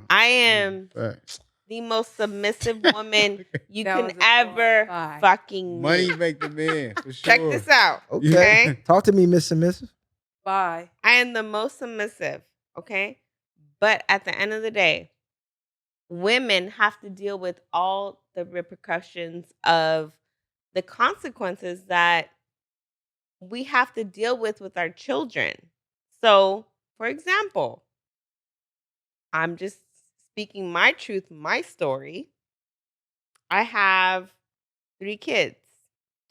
I am the most submissive woman you can ever fucking Money meet. make the man, for sure. Check this out. Okay. Talk to me, Miss Submissive. Bye. I am the most submissive, okay? But at the end of the day, women have to deal with all the repercussions of the consequences that we have to deal with our children. So, for example, I'm just speaking my truth, my story. I have 3 kids.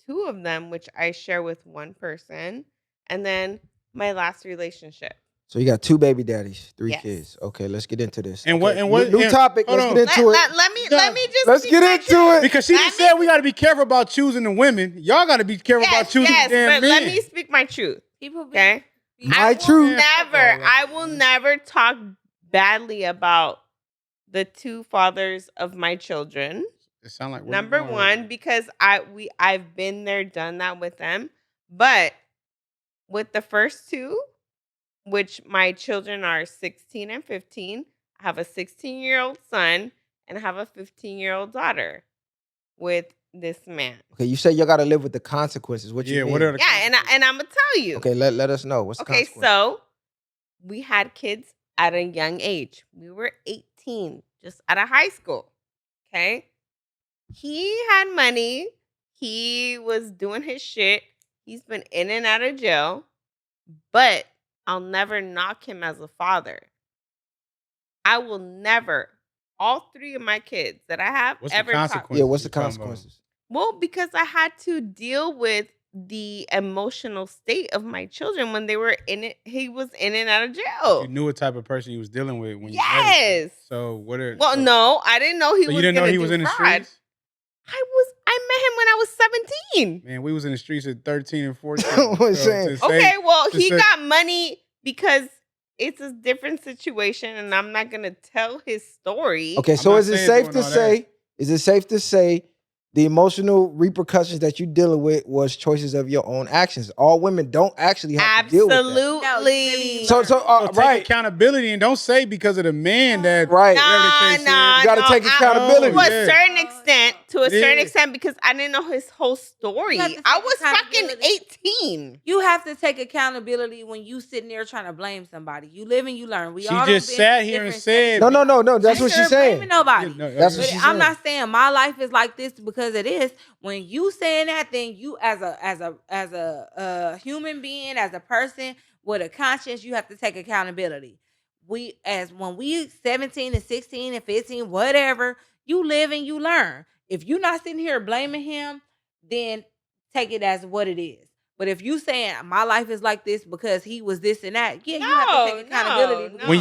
2 of them which I share with one person, and then my last relationship. So you got 2 baby daddies, 3 Yes. kids. Okay, let's get into this. And okay. what? New topic. Let's get into it. Let me just Let's speak get my into truth. it. Because she just said we got to be careful about choosing the women. Y'all got to be careful about choosing the damn but men. let me speak my truth. People be Okay? My truth. I will never talk badly about the 2 fathers of my children. It sound like Number 1, because I've been there, done that with them. But with the first 2, which my children are 16 and 15, I have a 16-year-old son and I have a 15-year-old daughter with this man. Okay, you say you got to live with the consequences. What you mean? What are the and I'm gonna tell you. Okay, let us know. What's the consequences? So we had kids at a young age. We were 18, just out of high school. Okay. He had money. He was doing his shit. He's been in and out of jail. But I'll never knock him as a father. I will never. All 3 of my kids that I have What's ever the consequences? Yeah, what's the consequences? Well, because I had to deal with the emotional state of my children when they were in it. He was in and out of jail. You knew what type of person he was dealing with when you met him. Yes. So what are? Well, no, I didn't know he So was. you didn't know he do was in the fraud. streets? I met him when I was 17. Man, we was in the streets at 13 and 14. I'm saying. Okay, well, to he say- got money because it's a different situation, and I'm not gonna tell his story. Okay, so is it safe to say? Is it safe to say the emotional repercussions that you dealing with was choices of your own actions? All women don't actually have to deal with that. Absolutely. So take right. accountability and don't say because of the man that Right. whatever the case is. You gotta take accountability. To a certain extent. To a certain extent, because I didn't know his whole story. You have to I take was fucking accountability. 18. You have to take accountability when you sitting there trying to blame somebody. You live and you learn. We She all just done been sat through here and different said- stages. No. That's what I she's ain't saying. blaming nobody. Yeah, no, That's what But she's I'm saying. not saying my life is like this because it is. When you saying that, then you as a human being, as a person with a conscience, you have to take accountability. When we 17 and 16 and 15, whatever, you live and you learn. If you're not sitting here blaming him, then take it as what it is. But if you saying my life is like this because he was this and that, yeah, you have to take accountability. When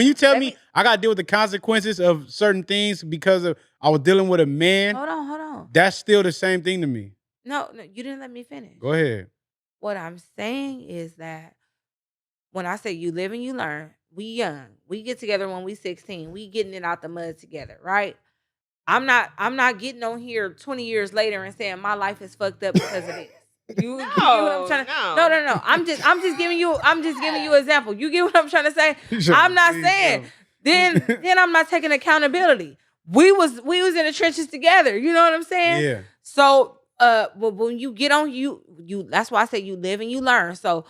you tell me, I got to deal with the consequences of certain things because of I was dealing with a man. Hold on. That's still the same thing to me. No, you didn't let me finish. Go ahead. What I'm saying is that when I say you live and you learn, we young. We get together when we 16. We getting it out the mud together, right? I'm not getting on here 20 years later and saying my life is fucked up because of this. You get what I'm trying to No. I'm just giving you an example. You get what I'm trying to say? I'm not saying then I'm not taking accountability. We was in the trenches together. You know what I'm saying? Yeah. So when you get on you that's why I say you live and you learn. So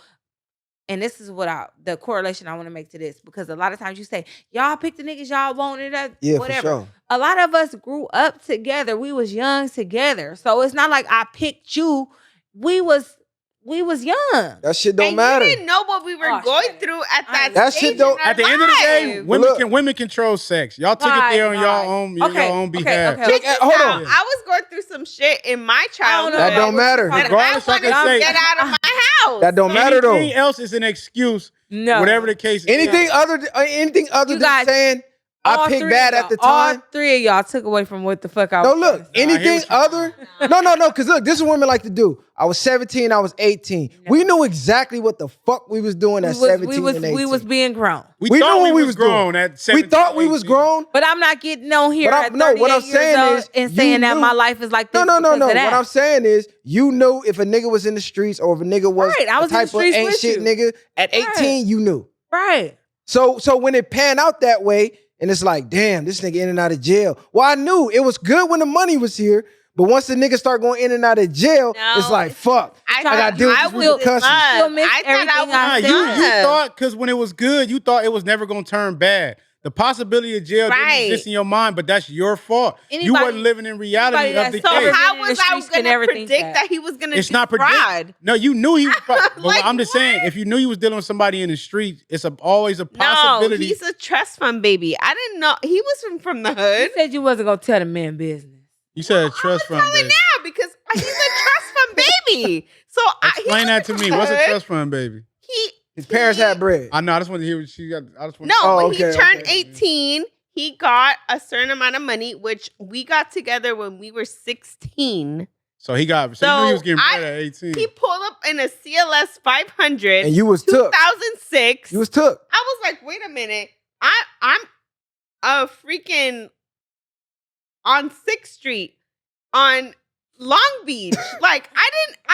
and this is the correlation I want to make to this, because a lot of times you say, y'all pick the niggas y'all wanted, whatever. For sure. A lot of us grew up together. We was young together. So it's not like I picked you. We was young. That shit don't and matter. You didn't know what we were going through at that stage. Shit don't. At the end of the day, women control sex. Y'all took it there on your own behalf. Hold on. I was going through some shit in my childhood. That don't matter. Regardless, I wanted to get out of my house. That don't matter though. Anything else is an excuse. No. Whatever the case is. Anything other than saying I picked bad at the time. All 3 of y'all took away from what the fuck I was. No, look, anything other. No, because look, this is what women like to do. I was 17, I was 18. No. We knew exactly what the fuck we was doing at 17 and 18. We was being grown. We thought we was grown at 17. We thought we was grown. But I'm not getting on here at 38 what I'm saying is, and saying that my life is like this. No. What I'm saying is, you knew if a nigga was in the streets or if a nigga was I was the type of ain't shit nigga at 18, you knew. Right. So when it panned out that way, and it's like, damn, this nigga in and out of jail. Well, I knew it was good when the money was here, but once the nigga start going in and out of jail, it's like, fuck. I gotta deal with this repercussions. You thought because when it was good, you thought it was never gonna turn bad. The possibility of jail didn't exist in your mind, but that's your fault. You wasn't living in reality of the case. So how was I gonna predict that he was gonna fraud? No, you knew he was like, I'm just saying, if you knew you was dealing with somebody in the street, it's always a possibility. No, he's a trust fund baby. I didn't know he was from the hood. You said you wasn't gonna tell the man business. You said a trust fund baby. Now because he's a trust fund baby. So explain that to me. What's a trust fund baby? His parents had bread. I know. I just want to hear what she got. When he turned 18, he got a certain amount of money, which we got together when we were 16. So he got. So he knew he was getting bread at 18. He pulled up in a CLS 500. And you was 2006. You was took. I was like, wait a minute. I'm a freaking on 6th Street on Long Beach. Like,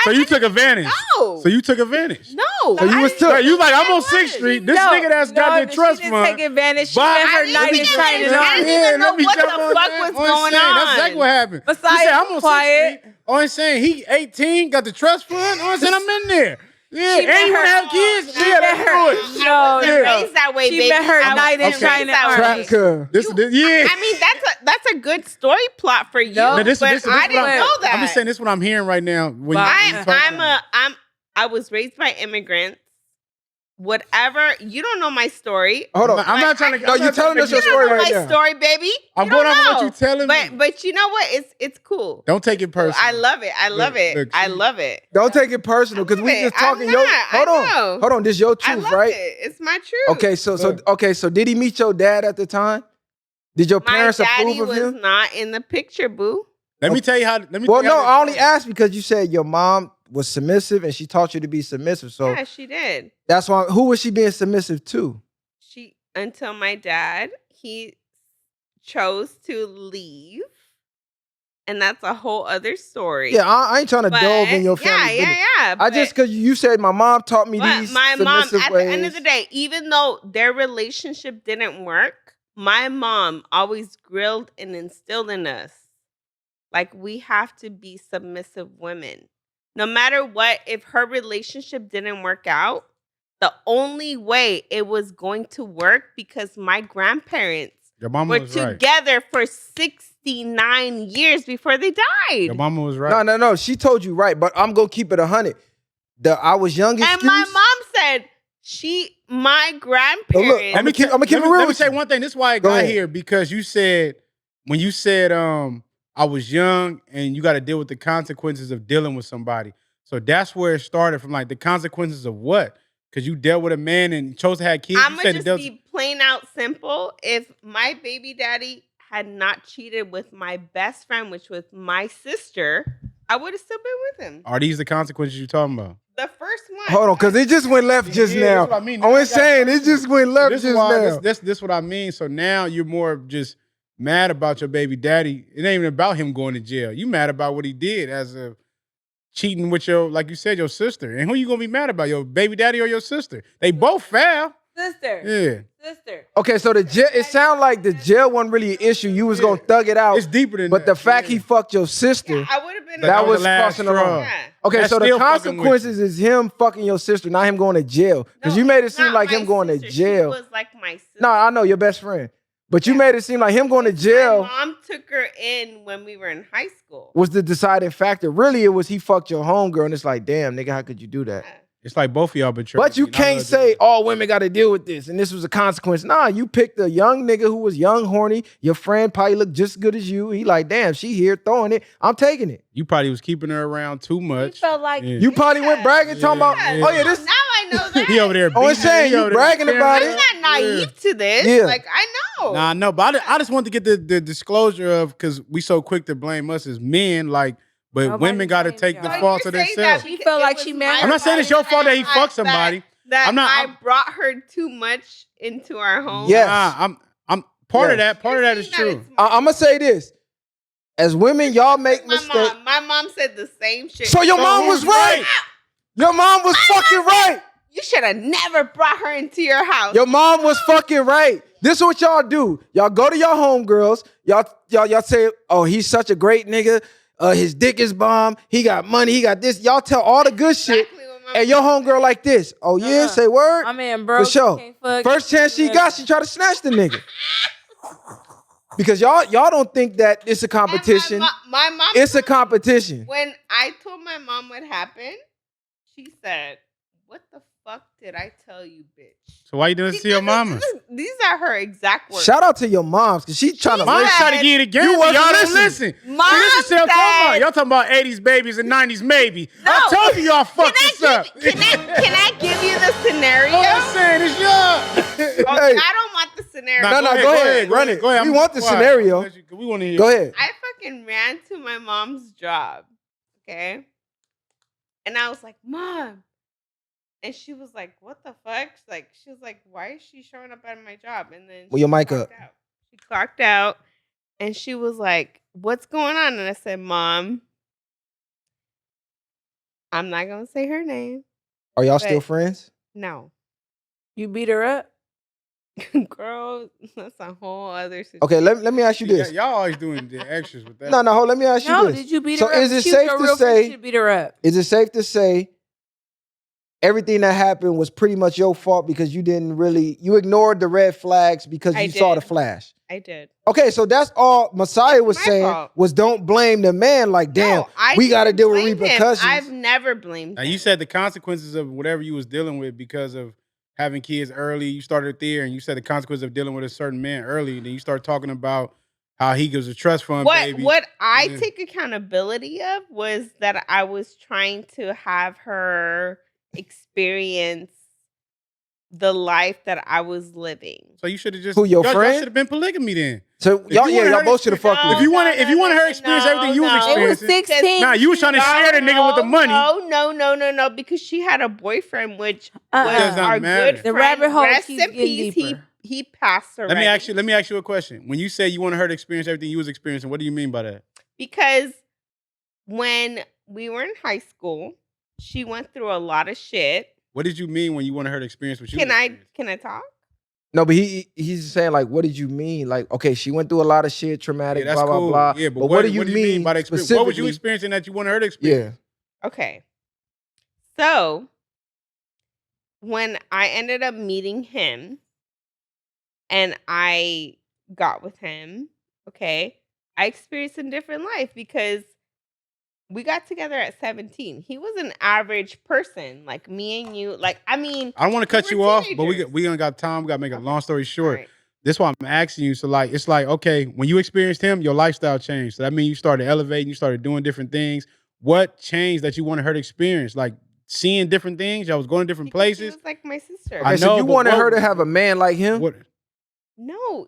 So you took advantage. No. So you took advantage. No. So you was took. You like, I'm on 6th Street. This nigga that's got the trust fund. Take advantage. She met her knight in China. I didn't even know what the fuck was going on. That's exactly what happened. Messiah, he said, I'm on 6th Street. I'm saying he 18, got the trust fund. I'm saying I'm in there. Yeah, and you want to have kids? She had to do it. No, raised that way, baby. She met her knight in China. I mean, that's a good story plot for you. No, but I didn't know that. I'm just saying this is what I'm hearing right now. When I was raised by immigrants. Whatever, you don't know my story. Hold on, I'm not trying to. No, you're telling us your story right now. My story, baby. I'm going off what you're telling me. But you know what? It's cool. Don't take it personal. I love it. I love it. I love it. Don't take it personal because we just talking. Hold on. This your truth, right? It's my truth. Okay. So did he meet your dad at the time? Did your parents approve of him? My daddy was not in the picture, boo. Let me tell you how. I only asked because you said your mom was submissive and she taught you to be submissive. So yeah, she did. That's why. Who was she being submissive to? Until my dad, he chose to leave, and that's a whole other story. Yeah, I ain't trying to delve in your family. Yeah. I just because you said my mom taught me these my mom. At the end of the day, even though their relationship didn't work, my mom always grilled and instilled in us, like, we have to be submissive women. No matter what, if her relationship didn't work out, the only way it was going to work, because my grandparents were together for 69 years before they died. Your mama was right. No. She told you right, but I'm going to keep it 100. I was young excuse. And my mom said my grandparents. I'm going to keep it real. Let me say one thing. This is why I got here, because when you said, I was young and you got to deal with the consequences of dealing with somebody. So that's where it started from, like, the consequences of what? Because you dealt with a man and chose to have kids. I'm going to just be plain out simple. If my baby daddy had not cheated with my best friend, which was my sister, I would have still been with him. Are these the consequences you're talking about? The first one. Hold on, because it just went left just now. That's what I mean. I'm saying it just went left just now. This what I mean. So now you're more just mad about your baby daddy. It ain't even about him going to jail. You mad about what he did as a cheating with your, like you said, your sister. And who you gonna be mad about, your baby daddy or your sister? They both foul. Sister. Yeah. Sister. Okay, so the jail, it sounded like the jail wasn't really an issue. You was gonna thug it out. It's deeper than that. But the fact he fucked your sister, I would have been. That was crossing the line. Yeah. Okay, that's so the consequences is him fucking your sister, not him going to jail. Because you made it seem like him going to jail. She was like my sister. No, I know, your best friend. But you made it seem like him going to jail. My mom took her in when we were in high school. Was the deciding factor. Really, it was he fucked your homegirl, and it's like, damn, nigga, how could you do that? It's like both of y'all betrayed. But you can't say all women got to deal with this, and this was a consequence. Nah, you picked a young nigga who was young, horny. Your friend probably looked just as good as you. He like, damn, she here throwing it. I'm taking it. You probably was keeping her around too much. You felt like you probably went bragging, talking about, oh yeah, this. Now I know that. He over there. Oh, I'm saying you bragging about it. I'm not naive to this. Yeah. Like, I know. Nah, no, but I just wanted to get the disclosure of, because we so quick to blame us as men, like. But women got to take the fault to themselves. She felt like she married. I'm not saying it's your fault that he fucked somebody. I brought her too much into our home. Yes, I'm part of that. Part of that is true. I'm gonna say this: as women, y'all make mistakes. My mom said the same shit. So your mom was right. Your mom was fucking right. You should have never brought her into your house. Your mom was fucking right. This is what y'all do. Y'all go to your homegirls. Y'all say, oh, he's such a great nigga. His dick is bomb. He got money. He got this. Y'all tell all the good shit. And your homegirl like this. Oh, yeah? Say word? I mean, bro. For sure. First chance she got, she try to snatch the nigga. Because y'all don't think that it's a competition. My mom. It's a competition. When I told my mom what happened, she said, "What the fuck did I tell you, bitch?" So why you doing this to your mama? These are her exact words. Shout out to your moms, because she's trying to Mom's trying to get it again. Y'all don't listen. Mom Listen to y'all talking about 80s babies and 90s maybe. No. I told you y'all fucked this up. Can I give you the scenario? All I'm saying is Okay, I don't want the scenario. No, go ahead. Run it. Go ahead. We want the scenario. We want to hear. Go ahead. I fucking ran to my mom's job, okay? And I was like, Mom. And she was like, what the fuck? She was like, why is she showing up at my job? And then Well, your mic up. She clocked out. And she was like, what's going on? And I said, Mom, I'm not going to say her name. Are y'all still friends? No. You beat her up? Girl, that's a whole other situation. Okay, let me ask you this. Y'all always doing the extras with that. No, hold. Let me ask you this. No, did you beat So her up? is it She was safe your to real friend, say? you should beat her up. Is it safe to say everything that happened was pretty much your fault because you ignored the red flags because you saw the flash? I did. Okay, so that's all Messiah was saying fault. was don't blame the man. Like, damn, we got to deal with repercussions. I've never blamed Now him. you said the consequences of whatever you was dealing with because of having kids early. You started there, and you said the consequences of dealing with a certain man early. Then you start talking about how he gives a trust fund baby. What I take accountability of was that I was trying to have her experience the life that I was living. So you should have just Who, your y'all friend? Should have been polygamy then. So y'all both should have fucked with If you want her to experience everything you was It was experiencing, 16. nah, you was trying to share the nigga with the money. No, because she had a boyfriend, which does was not our matter. good The friend. rabbit hole Rest keeps in getting peace. deeper. He passed already. Let me ask you a question. When you say you wanted her to experience everything you was experiencing, what do you mean by that? Because when we were in high school, she went through a lot of shit. What did you mean when you wanted her to experience what you was experiencing? Can I talk? No, but he's saying like, what did you mean? Like, okay, she went through a lot of shit, traumatic, Yeah, that's blah cool. blah blah. Yeah, but what do you mean by the experience? What was you experiencing that you wanted her to experience? Yeah. Okay. So when I ended up meeting him and I got with him, okay, I experienced a different life because we got together at 17. He was an average person, like me and you. Like, I mean, I don't want to cut you off, but teenagers. we don't got time. We got to make a long story short. Right. This is why I'm asking you. So like, it's like, okay, when you experienced him, your lifestyle changed. So that means you started elevating, you started doing different things. What changed that you wanted her to experience? Like seeing different things? Y'all was going to different Because places? She was like my sister. Okay, so you wanted her to have a man like him? No,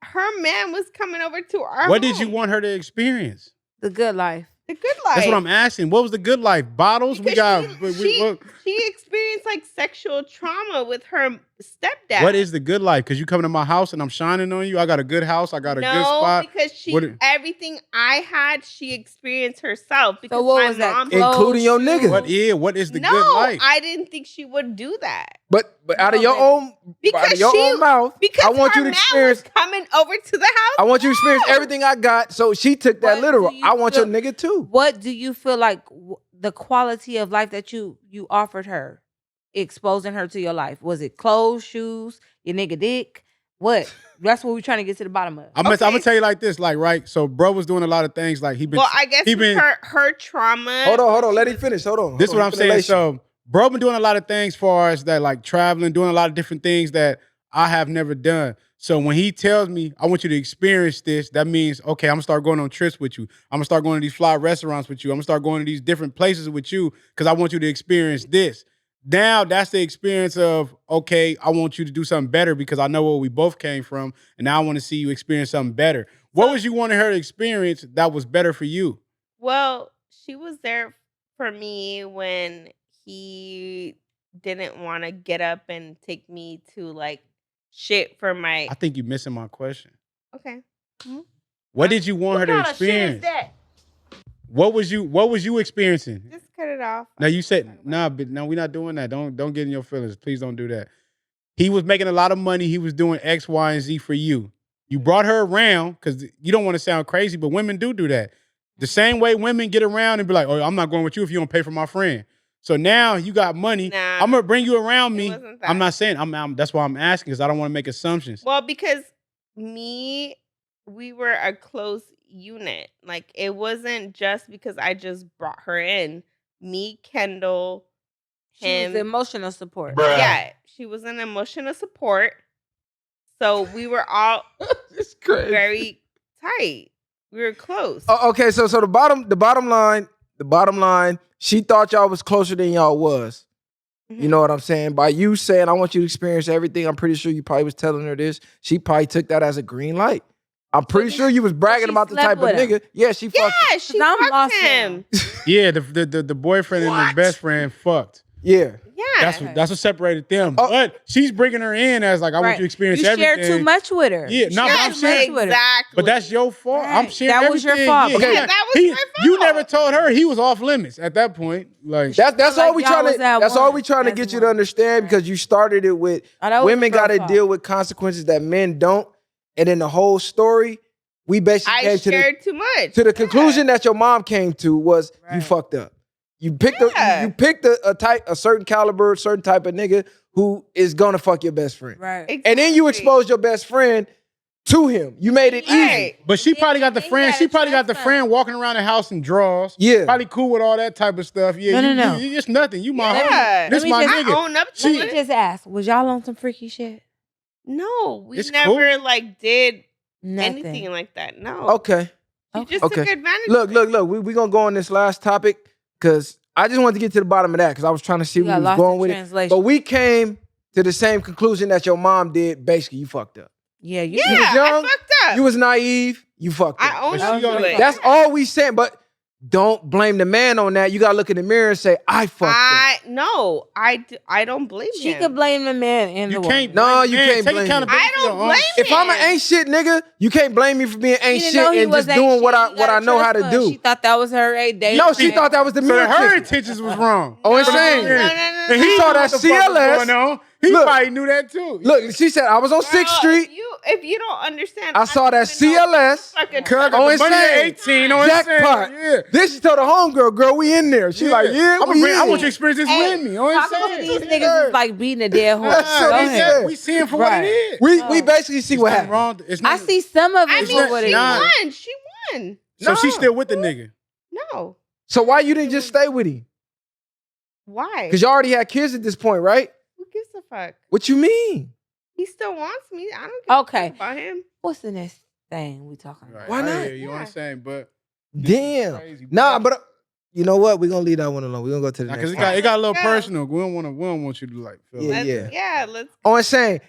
her man was coming over to our What home. did you want her to experience? The good life. The good life. That's what I'm asking. What was the good life? Bottles? Because she experienced like sexual trauma with her stepdad. What is the good life? Because you coming to my house and I'm shining on you. I got a good house. I got a good spot. No, because everything I had, she experienced herself. Because what was that? Including your nigga. What is the no, good life? I didn't think she would do that. But out of your own mouth, because I want her you to man experience was coming over to the house. I want you to experience everything I got. So she took that literal. I want your nigga too. What do you feel like the quality of life that you offered her, exposing her to your life? Was it clothes, shoes, your nigga dick? What? That's what we're trying to get to the bottom of. I'm gonna tell you like this, like, right? So bro was doing a lot of things, like I guess her trauma. Hold on. Let him finish. Hold on. This is what I'm saying. So bro been doing a lot of things far as that, like traveling, doing a lot of different things that I have never done. So when he tells me, I want you to experience this, that means, okay, I'm gonna start going on trips with you. I'm gonna start going to these fly restaurants with you. I'm gonna start going to these different places with you because I want you to experience this. Now that's the experience of, okay, I want you to do something better because I know where we both came from, and now I want to see you experience something better. What was you wanting her to experience that was better for you? Well, she was there for me when he didn't want to get up and take me to like shit for my. I think you're missing my question. Okay. What did you want her to experience? Shit is that? What was you experiencing? Just cut it off. Now you said but no, we're not doing that. Don't get in your feelings. Please don't do that. He was making a lot of money. He was doing X, Y, and Z for you. You brought her around because you don't want to sound crazy, but women do that. The same way women get around and be like, "Oh, I'm not going with you if you don't pay for my friend." So now you got money. Nah, I'm gonna bring you around me. wasn't that. I'm not saying that's why I'm asking because I don't want to make assumptions. Well, because we were a close unit. Like it wasn't just because I just brought her in. Me, Kendall, She was him. emotional support. Yeah, she was an emotional support. So we were all It's crazy. very tight. We were close. Okay, so the bottom line, she thought y'all was closer than y'all was. Mm-hmm. You know what I'm saying? By you saying, I want you to experience everything, I'm pretty sure you probably was telling her this. She probably took that as a green light. I'm pretty sure you was bragging about the type of nigga. Yeah, she fucked. Yeah, she fucked him. Yeah, the boyfriend and the best friend fucked. Yeah. Yeah. That's what separated them. But she's bringing her in as like, I want you to experience everything. You shared too much with her. Yeah, no, I'm sharing. Exactly. But that's your fault. Right. I'm sharing That was your everything. fault. Yeah, Okay. Yeah, that was my fault. You never told her he was off limits at that point. Like That's all we y'all trying was to. at That's all one. we trying to That's get you one. to understand because you started it with that was women your got to fault. deal with consequences that men don't, and in the whole story, we basically I came shared too much. to the conclusion that your mom came to was you Right. fucked up. You picked Yeah. you picked a certain caliber, certain type of nigga who is gonna fuck your best friend, Right. Exactly. and then you exposed your best friend to him. You made it easy. Right. But she probably got the You friend. gotta She probably got the trust friend walking around the house in drawers. Yeah. Probably cool with all that type of stuff. Yeah. No. You just nothing. You my Yeah. homie. This Let me my just- nigga. I own up to Let me it. just ask, was y'all on some freaky shit? No, we It's never cool. like did Nothing. anything like that. No. Okay. She just Okay. took advantage. Look. of it. We gonna go on this last topic because I just wanted to get to the bottom of that because I was trying to see You where got we was lost going in with it. translation. But we came to the same conclusion that your mom did. Basically, you fucked up. Yeah, you Yeah, was young, I fucked up. You was naive. You fucked up. I own But up she to only- it. That's all we saying. But don't blame the man on that. You gotta look in the mirror and say, I fucked up. I don't blame She him. could blame the man and You the can't. woman. No, blame you the man. can't Take blame him. accountability I for your don't own blame shit. If I'm an him. ain't shit nigga, you can't blame me for being ain't She didn't shit know he and was just doing ain't what shit. I You gotta know how to trust her. do. She thought that was her day. No, she thought that was the So mirror her kicker. intentions was wrong. Oh, it's No, saying. no, no, no, And no. he saw knew that what the fuck was CLS. going on. He Look. probably knew that too. Look, she said I was on 6th Girl, Street. If you don't understand, I saw don't that even know CLS. what the fuck Cuz I a- got Oh, the it's money at saying. 18 on Jackpot. Yeah. Then she told the homegirl, girl, we in there. She like, yeah, I'm we bring, I want you to in. experience this Hey, with me. On Talking to these niggas is like beating a dead horse. That's what Go he ahead. said. We see him for what Right. it is. We basically see what happened. Wrong. It's I not, see some of I it mean, for what it she Nah. is. won. She won. So she's No. still with the nigga. No. So why you didn't just stay with him? Why? Because you already had kids at this point, right? Who gives a fuck? What you mean? He still wants me. I don't give a Okay. fuck about him. What's the next thing we talking about? Why I not? hear you know what I'm Yeah. saying? But Damn. crazy, Nah, but you know what? We're gonna leave that one alone. We're gonna go to the because next it one. got a little Go. personal. We don't want you to like feel Yeah, like yeah. Yeah, let's Oh, it's saying